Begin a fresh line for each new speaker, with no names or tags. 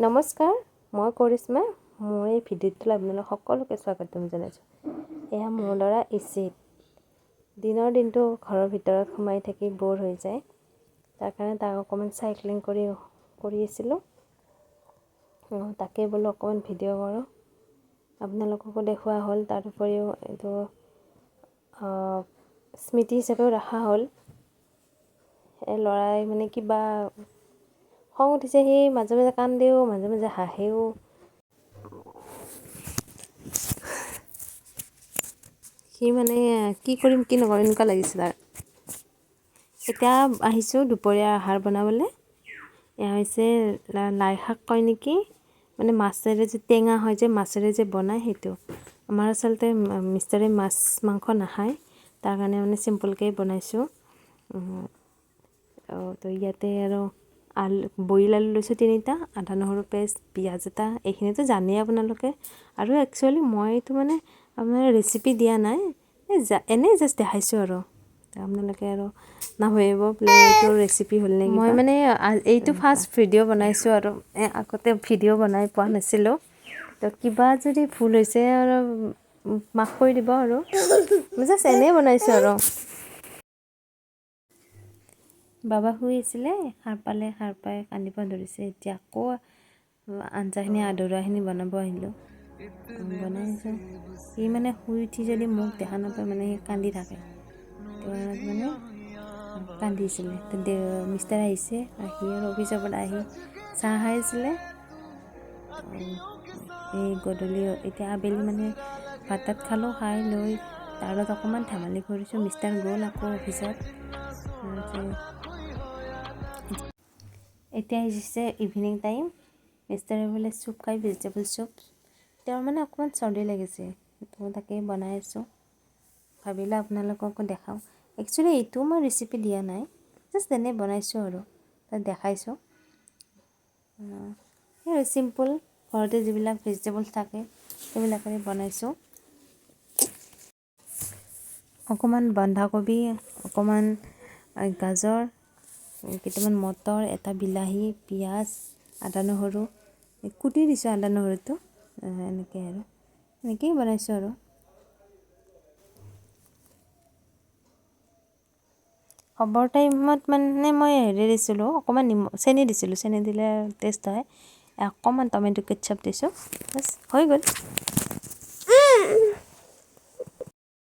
নমস্কাৰ, মই কৰিশ্মা। মোৰ এই ভিডিঅ'টোলৈ আপোনালোক সকলোকে স্বাগতম জনাইছোঁ। এয়া মোৰ ল'ৰা ইচিত। দিনৰ দিনটো ঘৰৰ ভিতৰত সোমাই থাকি ব'ৰ হৈ যায়। তাৰ কাৰণে তাক অকণমান চাইক্লিং কৰি আছিলোঁ। তাকে বোলো অকণমান ভিডিঅ' কৰোঁ, আপোনালোককো দেখুওৱা হ'ল। তাৰ উপৰিও এইটো স্মৃতি হিচাপেও ৰখা হ'ল। এই ল'ৰাই মানে কিবা খং উঠিছে, সি মাজে মাজে কান্দেও, মাজে মাজে হাঁহেও। সি মানে কি কৰিম কি নকৰিম এনেকুৱা লাগিছে তাৰ। এতিয়া আহিছোঁ দুপৰীয়া আহাৰ বনাবলৈ। এয়া হৈছে লাই শাক কয় নেকি, মানে মাছেৰে যে টেঙা হয় যে মাছেৰে যে বনায় সেইটো। আমাৰ আচলতে মিষ্টাৰে মাছ মাংস নাখায়, তাৰ কাৰণে মানে চিম্পুলকৈ বনাইছোঁ। তো ইয়াতে আৰু বইল আলু লৈছোঁ 3টা, আদা নহৰু পেষ্ট, পিঁয়াজ এটা, এইখিনিতো জানেই আপোনালোকে। আৰু একচুৱেলি মই এইটো মানে আপোনাৰ ৰেচিপি দিয়া নাই, এনেই জাষ্ট দেখাইছোঁ আৰু আপোনালোকে আৰু নাভাবিব বোলে এইটো ৰেচিপি হ'ল নেকি। মই মানে এইটো ফাৰ্ষ্ট ভিডিঅ' বনাইছোঁ আৰু আগতে ভিডিঅ' বনাই পোৱা নাছিলোঁ। তো কিবা যদি ভুল হৈছে আৰু মাফ কৰি দিব আৰু জাষ্ট এনেই বনাইছোঁ আৰু। বাবা শুই আছিলে, সাৰ পাই কান্দিব ধৰিছে। এতিয়া আকৌ আঞ্জাখিনি আধৰুৱাখিনি বনাব আহিলোঁ, বনাই আছোঁ। সি মানে শুই উঠি যদি মোক দেখা নাপায় মানে সি কান্দি থাকে। মানে কান্দিছিলে। মিষ্টাৰ আহিছে, আহি আৰু অফিচৰ পৰা আহি চাহ খাই আছিলে। এই গধূলি এতিয়া আবেলি মানে ভাত তাত খালোঁ, খাই লৈ তাৰ লগত অকণমান ধেমালি কৰিছোঁ। মিষ্টাৰ গ'ল আকৌ অফিচত। এতিয়া আহিছে ইভিনিং টাইম। মিষ্টাৰে বোলে চুপ খাই, ভেজিটেবল চুপ। তেওঁৰ মানে অকণমান চৰ্দি লাগিছে, তো তাকে বনাই আছোঁ। ভাবিলোঁ আপোনালোককো দেখাওঁ। একচুৱেলি এইটো মই ৰেচিপি দিয়া নাই, জাষ্ট এনেই বনাইছোঁ আৰু তাত দেখাইছোঁ। সেই চিম্পুল ঘৰতে যিবিলাক ভেজিটেবলছ থাকে সেইবিলাকেৰে বনাইছোঁ। অকণমান বন্ধাকবি, অকণমান গাজৰ, কেইটামান মটৰ, এটা বিলাহী, পিঁয়াজ, আদা নহৰু কুটি দিছোঁ। আদা নহৰুটো এনেকৈ আৰু এনেকৈয়ে বনাইছোঁ আৰু। খবৰ টাইমত মানে মই হেৰি দিছিলোঁ, অকণমান চেনি দিছিলোঁ। চেনি দিলে টেষ্ট হয়। অকণমান টমেটো কেটচাপ দিছোঁ, বাছ হৈ গ'ল।